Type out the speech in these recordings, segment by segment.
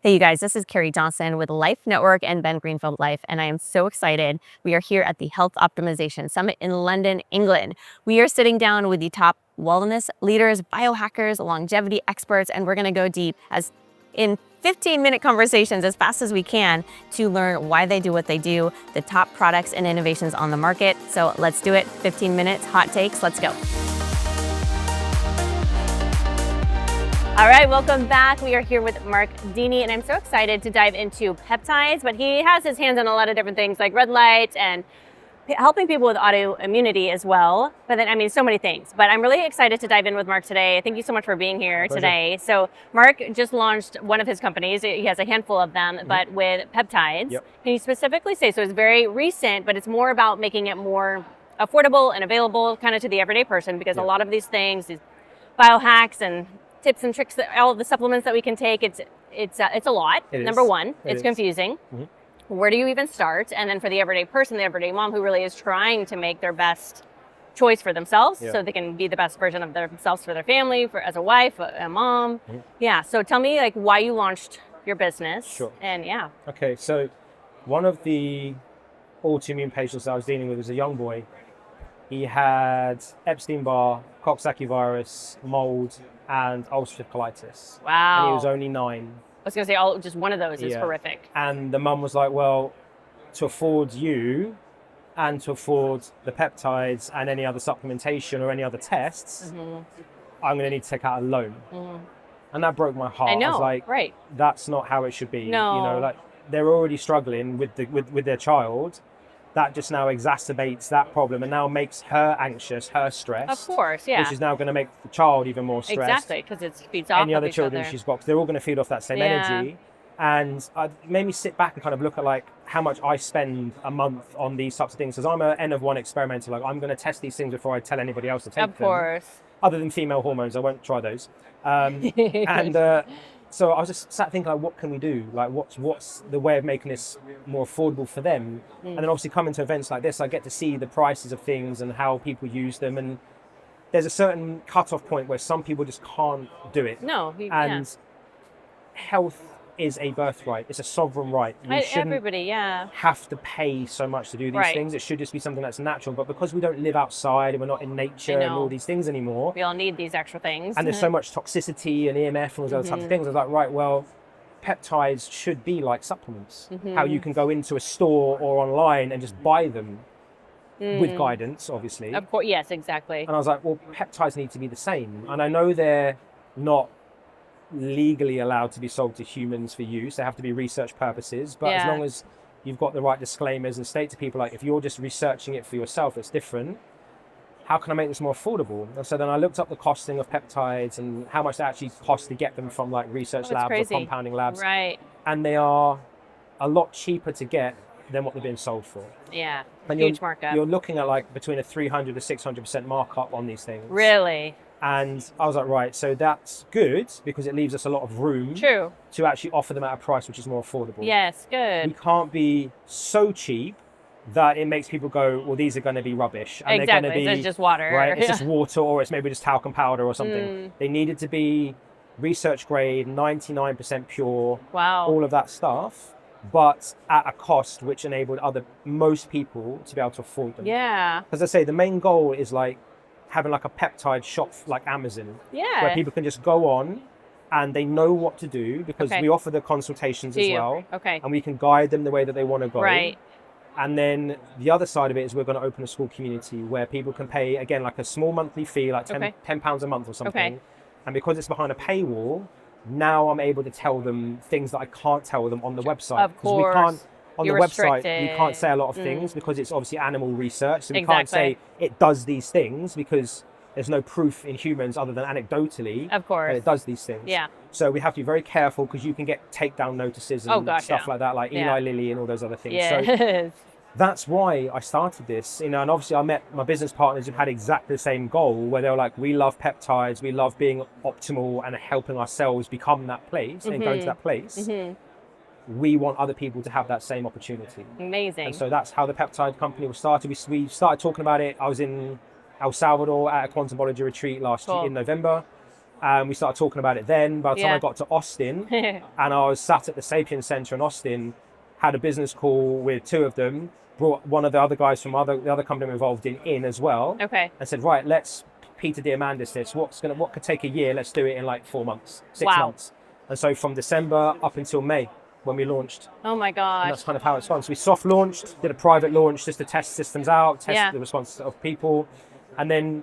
Hey, you guys, this is Karie Johnson with Life Network and Ben Greenfield Life, and I am so excited. We are here at the Health Optimization Summit in London, England. We are sitting down with the top wellness leaders, biohackers, longevity experts, and we're going to go deep as in 15-minute conversations as fast as we can to learn why they do what they do, the top products and innovations on the market. So let's do it. 15 minutes, hot takes. Let's go. All right, welcome back. We are here with Mark Dini, and I'm so excited to dive into peptides, but he has his hands on a lot of different things like red light and helping people with autoimmunity as well. But then, so many things. But I'm really excited to dive in with Mark today. Thank you so much for being here today. So Mark just launched one of his companies. He has a handful of them, but with peptides. Yep. Can you specifically say, so it's very recent, but it's more about making it more affordable and available kind of to the everyday person, because a lot of these things, these biohacks and tips and tricks, that all of the supplements that we can take, it's a lot. Number one, it's confusing. Mm-hmm. Where do you even start? And then for the everyday person, the everyday mom who really is trying to make their best choice for themselves, so they can be the best version of themselves for their family, as a wife, a mom. Mm-hmm. Yeah. So tell me why you launched your business. Sure. And Okay. So one of the autoimmune patients that I was dealing with was a young boy. He had Epstein-Barr, Coxsackie virus, mold, and ulcerative colitis. Wow. And he was only 9. I was going to say, just one of those is horrific. And the mum was like, well, to afford you and to afford the peptides and any other supplementation or any other tests, I'm going to need to take out a loan. Mm-hmm. And that broke my heart. I know, I was like, that's not how it should be. No. They're already struggling with their child. That just now exacerbates that problem and now makes her anxious, her stressed. Of course, yeah. Which is now going to make the child even more stressed. Exactly, because it feeds off any other children she's got. They're all going to feed off that same energy. And it made me sit back and kind of look at how much I spend a month on these types of things. Because I'm an N of 1 experimenter. I'm going to test these things before I tell anybody else to take them. Of course. Other than female hormones, I won't try those. So I was just sat thinking, what can we do? What's the way of making this more affordable for them? And then obviously coming to events like this, I get to see the prices of things and how people use them. And there's a certain cutoff point where some people just can't do it. No. Health is a birthright. It's a sovereign right. Everybody, have to pay so much to do these things. It should just be something that's natural. But because we don't live outside and we're not in nature and all these things anymore, we all need these extra things. And there's so much toxicity and EMF and all those other types of things. I was like, right, well, peptides should be like supplements. How you can go into a store or online and just buy them with guidance, obviously. Of course, yes, exactly. And I was like, well, peptides need to be the same. And I know they're not legally allowed to be sold to humans for use. They have to be research purposes, but as long as you've got the right disclaimers and state to people, if you're just researching it for yourself, it's different. How can I make this more affordable? And so then I looked up the costing of peptides and how much they actually cost to get them from research labs or compounding labs. Right. And they are a lot cheaper to get than what they're being sold for. Yeah. And huge markup. You're looking at between a 300 to 600% markup on these things. Really? And I was like, right, so that's good because it leaves us a lot of room to actually offer them at a price which is more affordable. Yes, good. We can't be so cheap that it makes people go, well, these are going to be rubbish. And exactly, they're going to be, it's just water. Right, it's just water, or it's maybe just talcum powder or something. They needed to be research grade, 99% pure, all of that stuff, but at a cost which enabled most people to be able to afford them. Yeah. As I say, the main goal is having a peptide shop like Amazon, where people can just go on and they know what to do because we offer the consultations as well. Okay. And we can guide them the way that they want to go. Right. And then the other side of it is we're going to open a school community where people can pay, again, a small monthly fee, £10 a month or something. Okay. And because it's behind a paywall, now I'm able to tell them things that I can't tell them on the website. Of course. We can't, on You're the website, restricted. we can't say a lot of things because it's obviously animal research. So we can't say it does these things because there's no proof in humans other than anecdotally that it does these things. Yeah. So we have to be very careful because you can get takedown notices and stuff like that, like Eli Lilly and all those other things. Yes. So that's why I started this. And obviously I met my business partners who had exactly the same goal where they were like, we love peptides, we love being optimal and helping ourselves become that place and go to that place. We want other people to have that same opportunity. Amazing. And so that's how the peptide company was started. We started talking about it. I was in El Salvador at a quantum biology retreat last year in November. And we started talking about it then. By the time I got to Austin, and I was sat at the Sapien Center in Austin, had a business call with two of them, brought one of the other guys from the other company I'm involved in as well. Okay. And said, right, let's Peter Diamandis this. What could take a year? Let's do it in like 4 months, 6 months. And so from December up until May when we launched. Oh my gosh. And that's kind of how it's gone. So we soft launched, did a private launch just to test systems out, test the response of people. And then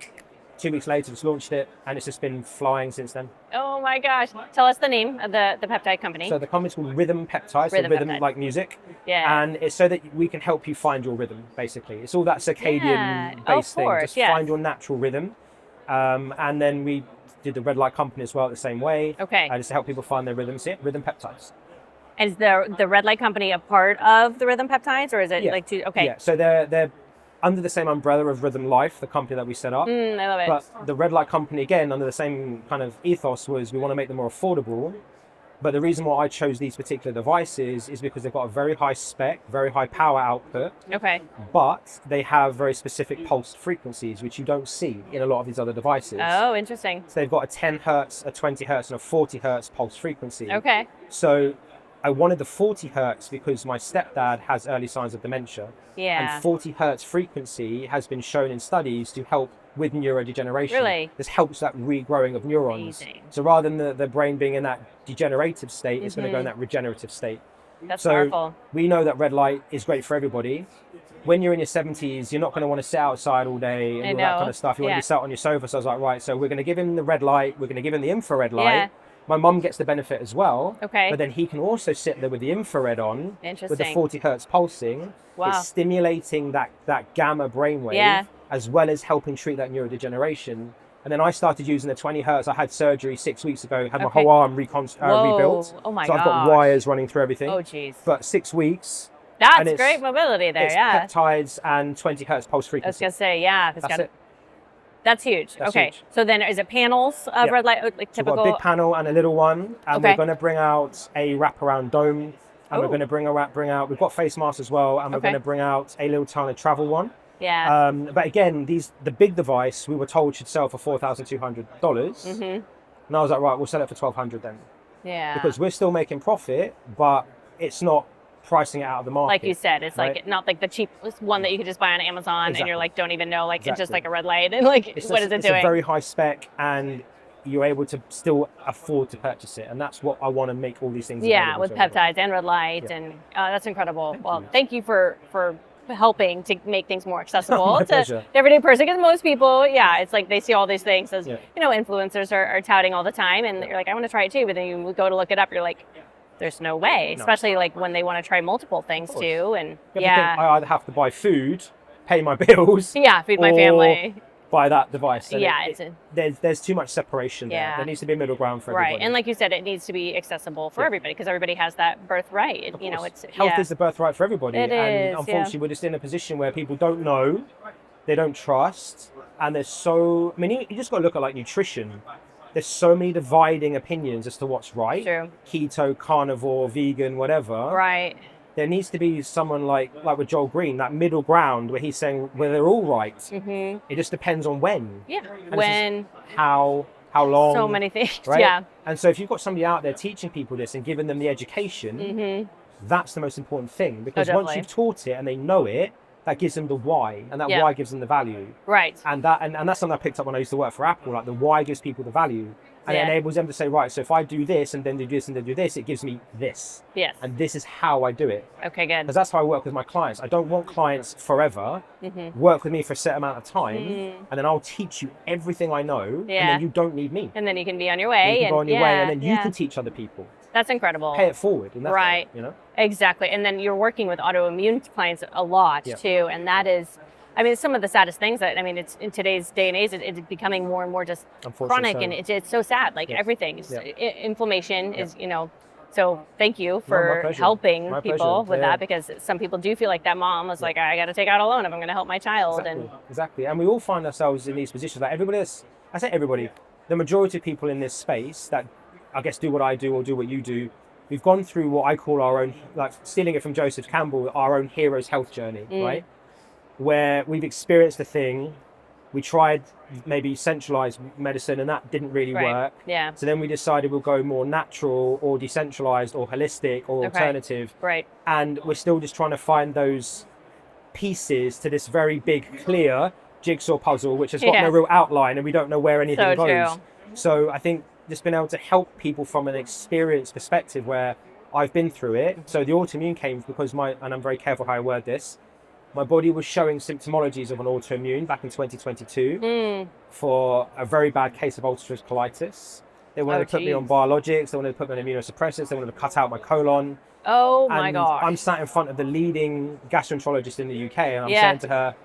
2 weeks later, just launched it, and it's just been flying since then. Oh my gosh. Tell us the name of the peptide company. So the company's called Rhythm Peptides, so rhythm like music. Yeah. And it's so that we can help you find your rhythm, basically. It's all that circadian-based thing. Just find your natural rhythm. And then we did the red light company as well the same way. Okay. Just to help people find their rhythms. Yeah, Rhythm Peptides. And is the red light company a part of the Rhythm Peptides, or is it like two? Okay. Yeah, so they're under the same umbrella of Rhythm Life, the company that we set up. I love it. But the red light company, again, under the same kind of ethos, was we want to make them more affordable. But the reason why I chose these particular devices is because they've got a very high spec, very high power output. Okay. But they have very specific pulsed frequencies, which you don't see in a lot of these other devices. Oh, interesting. So they've got a 10 hertz, a 20 hertz, and a 40 hertz pulse frequency. Okay. So I wanted the 40 hertz because my stepdad has early signs of dementia. Yeah. And 40 hertz frequency has been shown in studies to help with neurodegeneration. Really? This helps that regrowing of neurons. Amazing. So rather than the brain being in that degenerative state, it's going to go in that regenerative state. That's so powerful. We know that red light is great for everybody. When you're in your 70s, you're not going to want to sit outside all day and all that kind of stuff. You want to be sat on your sofa. So I was like, right, so we're going to give him the red light. We're going to give him the infrared light. Yeah. My mum gets the benefit as well. Okay. But then he can also sit there with the infrared on. Interesting. With the 40 hertz pulsing. Wow. It's stimulating that gamma brainwave as well as helping treat that neurodegeneration. And then I started using the 20 hertz. I had surgery 6 weeks ago, had my whole arm rebuilt. Oh my God. So I've got wires running through everything. Oh, geez. But 6 weeks. That's great mobility there, it's peptides and 20 hertz pulse frequency. I was going to say, That's it. That's huge. That's okay. Huge. So then is it panels of red light, like typical? So we've got a big panel and a little one. And we're going to bring out a wraparound dome. And we're going to bring out, we've got face masks as well. And we're going to bring out a little tiny travel one. Yeah. But again, the big device we were told should sell for $4,200. Mm-hmm. And I was like, right, we'll sell it for $1,200 then. Yeah. Because we're still making profit, but it's not pricing it out of the market. Like you said, it's like not like the cheapest one that you could just buy on Amazon and you're like, don't even know, like it's just like a red light and like, what is it doing? It's a very high spec and you're able to still afford to purchase it. And that's what I want to make all these things available with peptides and red light. And that's incredible. Thank you for helping to make things more accessible to the everyday person, because most people, it's like they see all these things as influencers are touting all the time and you're like, I want to try it too, but then you go to look it up, you're like, there's no way, especially like when they want to try multiple things too. And I either have to buy food, pay my bills, feed my family, buy that device. And there's too much separation there. There needs to be a middle ground for everybody. Right, and like you said, it needs to be accessible for everybody because everybody has that birthright. You know, it's health is the birthright for everybody. It and is, unfortunately, we're just in a position where people don't know, they don't trust, and there's so. I mean, you just got to look at like nutrition. There's so many dividing opinions as to what's right. True. Keto, carnivore, vegan, whatever. Right. There needs to be someone like with Joel Green, that middle ground where he's saying where they're all right. Mm-hmm. It just depends on when. Yeah. And when. How long. So many things. Right? Yeah. And so if you've got somebody out there teaching people this and giving them the education, that's the most important thing. Because once you've taught it and they know it, that gives them the why, and that why gives them the value. Right. And that's something I picked up when I used to work for Apple. Like the why gives people the value, and it enables them to say, right, so if I do this and then do this and then do this, it gives me this. Yes. And this is how I do it. Okay, good. Because that's how I work with my clients. I don't want clients forever. Work with me for a set amount of time, and then I'll teach you everything I know, and then you don't need me. And then you can be on your way. You can go on your way, and then you can teach other people. That's incredible. Pay it forward. In that right. way, you know? Exactly. And then you're working with autoimmune clients a lot too. And that is, I mean, it's some of the saddest things that, I mean, it's in today's day and age, it's becoming more and more just chronic and it's so sad. Like everything, inflammation is, you know, so thank you for helping people with that, because some people do feel like that mom was like, I got to take out a loan if I'm going to help my child. Exactly. And we all find ourselves in these positions. Like everybody else, I say everybody, the majority of people in this space that I guess do what I do or do what you do, we've gone through what I call our own, like stealing it from Joseph Campbell, our own hero's health journey, right? Where we've experienced a thing, We tried maybe centralized medicine and that didn't really work. Yeah. So then we decided we'll go more natural or decentralized or holistic or alternative. Right. And we're still just trying to find those pieces to this very big, clear jigsaw puzzle, which has got no real outline and we don't know where anything goes. True. So I think just being able to help people from an experience perspective where I've been through it. So the autoimmune came because and I'm very careful how I word this, my body was showing symptomologies of an autoimmune back in 2022 for a very bad case of ulcerative colitis. They wanted to put me on biologics, they wanted to put me on immunosuppressants, they wanted to cut out my colon. Oh my gosh. I'm sat in front of the leading gastroenterologist in the UK and I'm saying to her,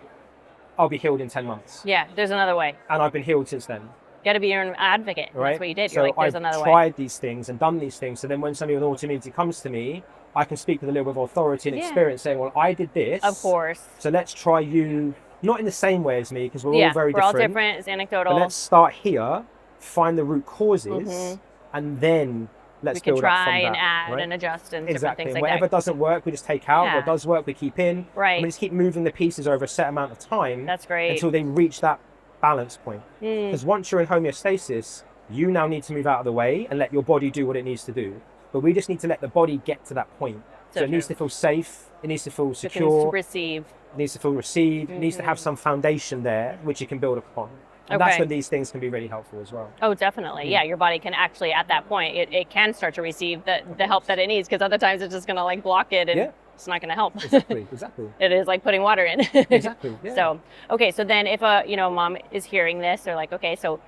I'll be healed in 10 months. Yeah, there's another way. And I've been healed since then. You got to be your own advocate. Right? That's what you did. So You're like, there's another way. I've tried these things and done these things. So then when somebody with autoimmunity comes to me, I can speak with a little bit of authority and experience saying, well, I did this. Of course. So let's try you, not in the same way as me, because we're all very different. We're all different. It's anecdotal. But let's start here, find the root causes, and then let's build up from that. We can try and add and adjust and different things like Whatever that. doesn't work, we just take out. What does work, we keep in. Right. And we just keep moving the pieces over a set amount of time. That's great. Until they reach that balance point. Because once you're in homeostasis, you now need to move out of the way and let your body do what it needs to do. But we just need to let the body get to that point. So it needs to feel safe, it needs to feel secure. It needs to receive. It needs to feel received. It needs to have some foundation there, which you can build upon. And that's when these things can be really helpful as well. Oh, definitely. Yeah, your body can actually, at that point, it can start to receive the help that it needs, because other times it's just going to like block it and it's not going to help. Exactly. It is like putting water in. Exactly. Yeah. So, okay, so then if a mom is hearing this, they're like, okay, so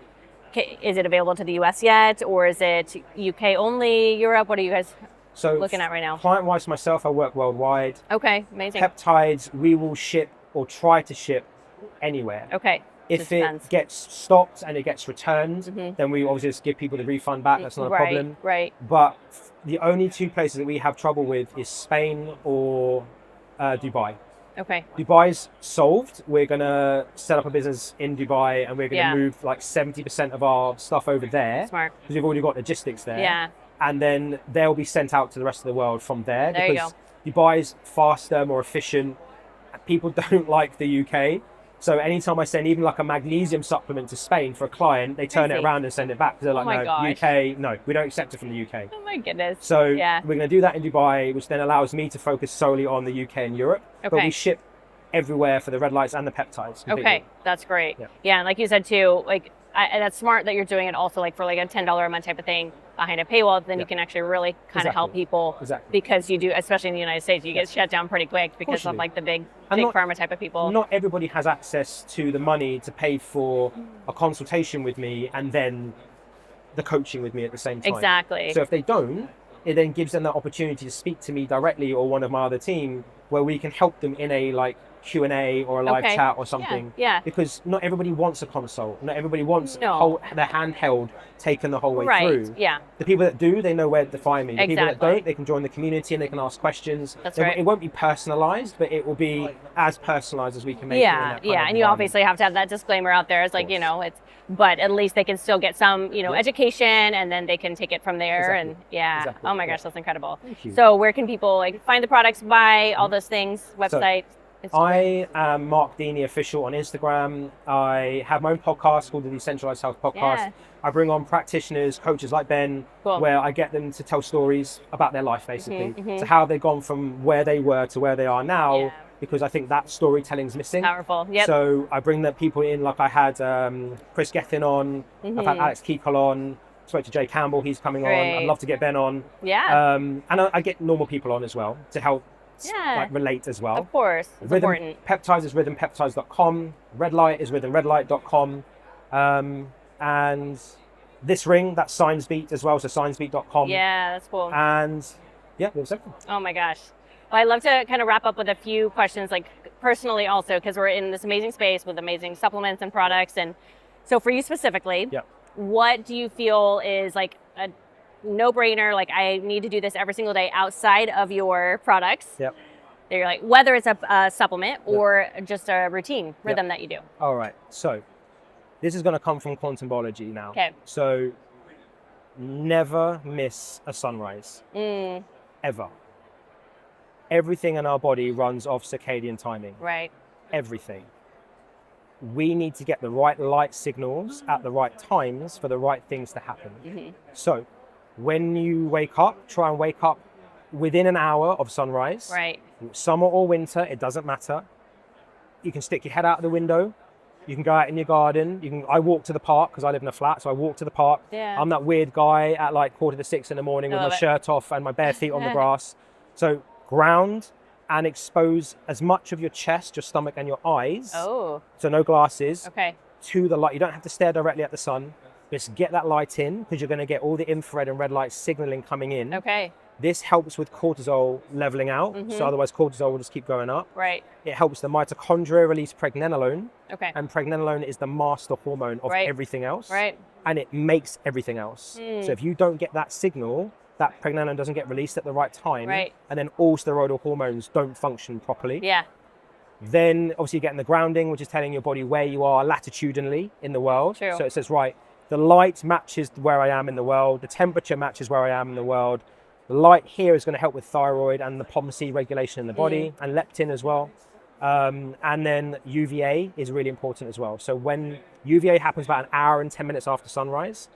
is it available to the US yet, or is it UK only, Europe? What are you guys looking at right now? Client-wise, myself, I work worldwide. Okay, amazing. Peptides, we will ship or try to ship anywhere. Okay. If it gets stopped and it gets returned, then we obviously just give people the refund back. That's not a problem. Right. But the only two places that we have trouble with is Spain or Dubai. Okay. Dubai's solved. We're going to set up a business in Dubai and we're going to move like 70% of our stuff over there. Smart. Because we've already got logistics there. Yeah. And then they'll be sent out to the rest of the world from there. There because Dubai's faster, more efficient. People don't like the UK. So anytime I send even like a magnesium supplement to Spain for a client, they turn it around and send it back. They're like, UK, no, we don't accept it from the UK. Oh my goodness. So we're going to do that in Dubai, which then allows me to focus solely on the UK and Europe. Okay. But we ship everywhere for the red lights and the peptides. Completely. Okay, that's great. Yeah, and like you said too, like that's smart that you're doing it also like for like a $10 a month type of thing behind a paywall. Then you can actually really kind of help people because you do, especially in the United States, you get shut down pretty quick because of like the big pharma type of people. Not everybody has access to the money to pay for a consultation with me and then the coaching with me at the same time. Exactly. So if they don't, it then gives them that opportunity to speak to me directly or one of my other team where we can help them in a like Q&A or a live chat or something. Yeah. Because not everybody wants a consult. Not everybody wants their hand held, taken the whole way through. Yeah. The people that do, they know where to find me. The people that don't, they can join the community and they can ask questions. That's right. It won't be personalized, but it will be as personalized as we can make it. And you obviously have to have that disclaimer out there. It's like, but at least they can still get some, education, and then they can take it from there. And oh my gosh, that's incredible. Thank you. So where can people like find the products, buy all those things, website? I am Mark Dini official on Instagram. I have my own podcast called the Decentralized Health Podcast. Yeah. I bring on practitioners, coaches like Ben, where I get them to tell stories about their life, basically. So how they've gone from where they were to where they are now, because I think that storytelling is missing. Powerful. Yep. So I bring the people in, like I had Chris Gethin on, I've had Alex Keekol on, spoke to Jay Campbell, he's coming on. I'd love to get Ben on. Yeah. And I get normal people on as well to help like relate as well. Of course. It's important. Peptides is rhythmpeptides.com. Red light is rhythmredlight.com. And this ring, that's SignsBeat as well, so signsbeat.com. Yeah, that's cool. And that's everything. Oh my gosh. Well, I'd love to kind of wrap up with a few questions, like personally also, because we're in this amazing space with amazing supplements and products. And so for you specifically, what do you feel is like a no-brainer, like I need to do this every single day outside of your products? Yep. You're like, whether it's a supplement or just a routine rhythm that you do. All right. So this is going to come from quantum biology now. Okay. So never miss a sunrise. Ever. Everything in our body runs off circadian timing. Right. Everything. we need to get the right light signals at the right times for the right things to happen. So when you wake up, try and wake up within an hour of sunrise. Right. Summer or winter, it doesn't matter. You can stick your head out of the window. You can go out in your garden. I walk to the park because I live in a flat, so I walk to the park. Yeah. I'm that weird guy at like 5:45 in the morning with my shirt off and my bare feet on the grass. So ground and expose as much of your chest, your stomach, and your eyes. Oh. So no glasses. Okay. To the light. You don't have to stare directly at the sun. Just get that light in because you're going to get all the infrared and red light signaling coming in. Okay. This helps with cortisol leveling out, so otherwise cortisol will just keep going up. Right. It helps the mitochondria release pregnenolone, Okay. and pregnenolone is the master hormone of everything else, Right. and it makes everything else. So if you don't get that signal, that pregnenolone doesn't get released at the right time, Right. and then all steroidal hormones don't function properly. Yeah. Then obviously you're getting the grounding, which is telling your body where you are latitudinally in the world. True. So it says, right, the light matches where I am in the world, the temperature matches where I am in the world. The light here is going to help with thyroid and the POMC regulation in the body, and leptin as well. And then UVA is really important as well. So when UVA happens about an hour and 10 minutes after sunrise,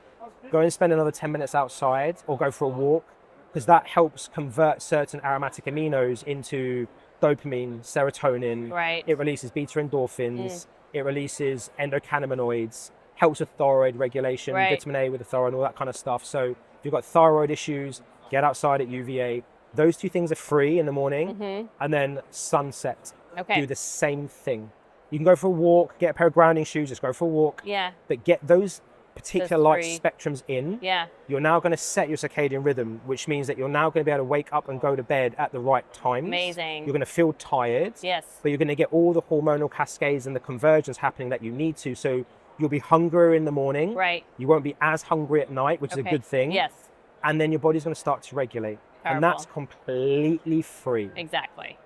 go and spend another 10 minutes outside or go for a walk, because that helps convert certain aromatic aminos into dopamine, serotonin. Right. It releases beta endorphins. It releases endocannabinoids, helps with thyroid regulation, vitamin A with the thyroid, all that kind of stuff. So if you've got thyroid issues, get outside at UVA. Those two things are free in the morning. And then sunset. Okay. Do the same thing. You can go for a walk, get a pair of grounding shoes, just go for a walk. Yeah. But get those particular Those light three. spectrums in. Yeah. You're now going to set your circadian rhythm, which means that you're now going to be able to wake up and go to bed at the right times. Amazing. You're going to feel tired. Yes. But you're going to get all the hormonal cascades and the convergence happening that you need to. So you'll be hungrier in the morning. Right. You won't be as hungry at night, which is a good thing. Yes. And then your body's going to start to regulate. Powerful. And that's completely free. Exactly.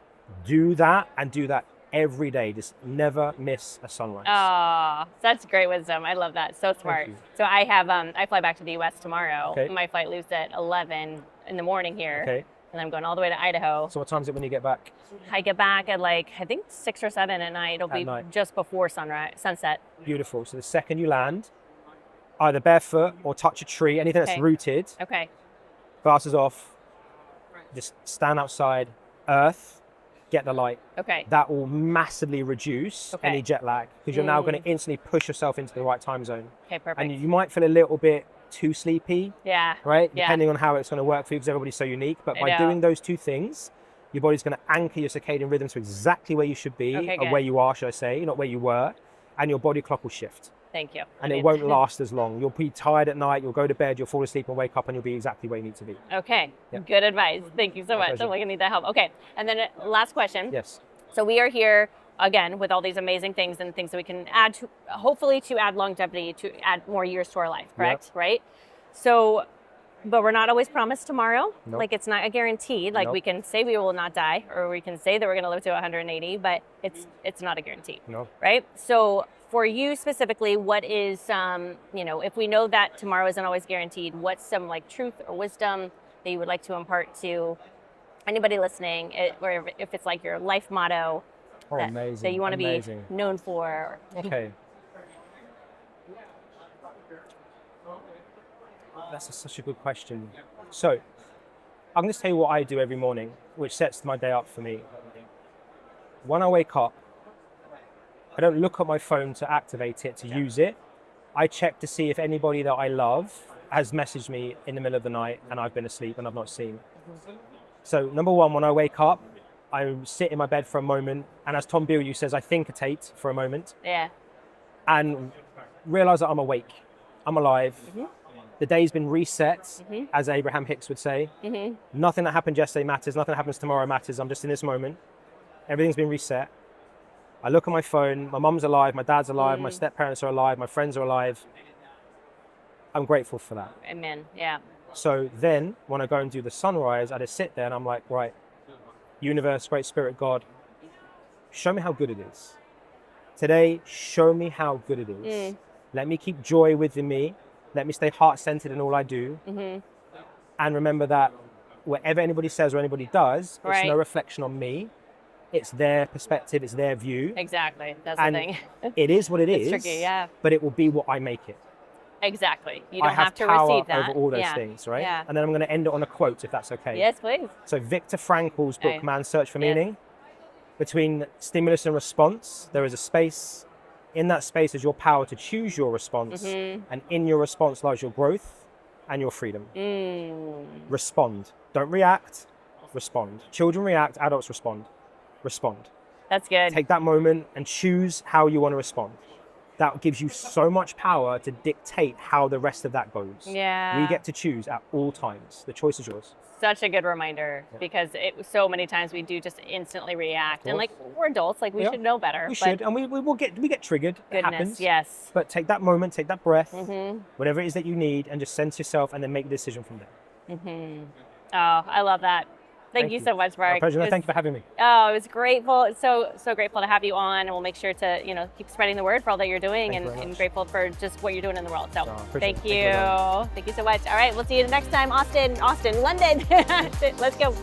Do that, and do that every day. Just never miss a sunrise. Oh, that's great wisdom. I love that. So smart. you. So I have I fly back to the US tomorrow. Okay. My flight leaves at 11 in the morning here. Okay. And I'm going all the way to Idaho. So what time is it when you get back? I get back at I think 6 or 7 at night. It'll be night. just before sunset. Beautiful. So the second you land, either barefoot or touch a tree, anything that's Okay. rooted, Okay. glasses off, just stand outside, earth, get the light. Okay. That will massively reduce Okay. any jet lag, because you're now going to instantly push yourself into the right time zone. Okay, perfect. And you might feel a little bit too sleepy, yeah. right? Yeah. Depending on how it's going to work for you, because everybody's so unique. But I by know. doing those two things, your body's going to anchor your circadian rhythm to exactly where you should be, Okay, or good. where you are, should I say, not where you were, and your body clock will shift. Thank you. And it won't last as long. You'll be tired at night, you'll go to bed, you'll fall asleep and wake up, and you'll be exactly where you need to be. Okay. Yep. Good advice. Thank you so much. pleasure. I'm going to need that help. Okay. And then last question. Yes. So we are here again with all these amazing things and things that we can add to, hopefully to add longevity, to add more years to our life, correct? Yep. Right? So, but we're not always promised tomorrow. Nope. Like it's not a guaranteed. Like Nope. we can say we will not die, or we can say that we're going to live to 180, but it's not a guarantee, No. right? So for you specifically, what is, if we know that tomorrow isn't always guaranteed, what's some truth or wisdom that you would like to impart to anybody listening, or if it's your life motto Oh, that, amazing. that you want to be Amazing. known for? Okay. That's such a good question. So, I'm going to tell you what I do every morning, which sets my day up for me. When I wake up, I don't look at my phone to activate it, to use it. I check to see if anybody that I love has messaged me in the middle of the night and I've been asleep and I've not seen. So, number one, when I wake up, I sit in my bed for a moment, and as Tom Bilyeu says, I thinkitate for a moment Yeah. and realize that I'm awake, I'm alive. The day's been reset, as Abraham Hicks would say. Nothing that happened yesterday matters, nothing that happens tomorrow matters. I'm just in this moment. Everything's been reset. I look at my phone, my mum's alive, my dad's alive, my step-parents are alive, my friends are alive. I'm grateful for that. Amen. Yeah. So then, when I go and do the sunrise, I just sit there and I'm like, right, universe, great spirit, God, show me how good it is. Today, show me how good it is. Let me keep joy within me. Let me stay heart-centered in all I do. And remember that whatever anybody says or anybody does, Right. it's no reflection on me. It's their perspective, it's their view. Exactly. That's And the thing. It is what it is. It's tricky, yeah. But it will be what I make it. Exactly. You I don't have to power receive that. over all those Yeah. things, right? Yeah. And then I'm going to end it on a quote, if that's okay. Yes, please. So Viktor Frankl's book, Right. Man's Search for Yes. Meaning, between stimulus and response, there is a space. In that space is your power to choose your response. And in your response lies your growth and your freedom. Respond. Don't react. Respond. Children react, adults respond. Respond. That's good. Take that moment and choose how you want to respond. That gives you so much power to dictate how the rest of that goes. Yeah. We get to choose at all times. The choice is yours. Such a good reminder, because so many times we do just instantly react, and like, we're adults, like we should know better. We should, and we get triggered. It happens. Yes. But take that moment, take that breath, whatever it is that you need, and just sense yourself, and then make the decision from there. Oh, I love that. Thank you so much, Mark. My pleasure. Thank you for having me. Oh, it was grateful. It's so grateful to have you on, and we'll make sure to keep spreading the word for all that you're doing, and grateful for just what you're doing in the world. So thank you. Thank you so much. All right, we'll see you next time. Austin, London. Let's go.